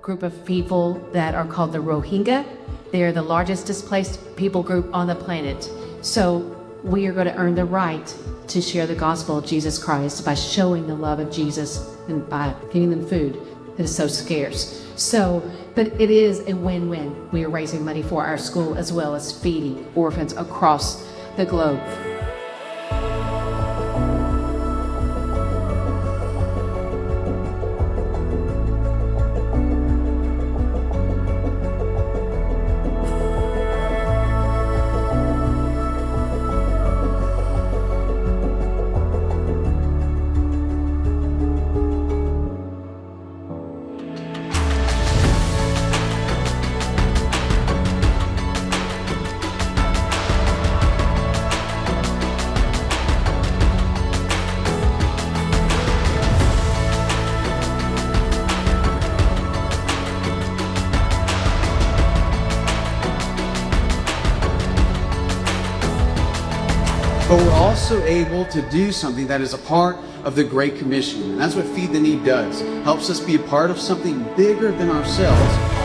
group of people that are called the Rohingya. They're the largest displaced people group on the planet. So we are going to earn the right to share the gospel of Jesus Christ by showing the love of Jesus and by giving them food that is so scarce. But it is a win-win. We are raising money for our school as well as feeding orphans across the globe. But we're also able to do something that is a part of the Great Commission. And that's what Feed the Need does. Helps us be a part of something bigger than ourselves.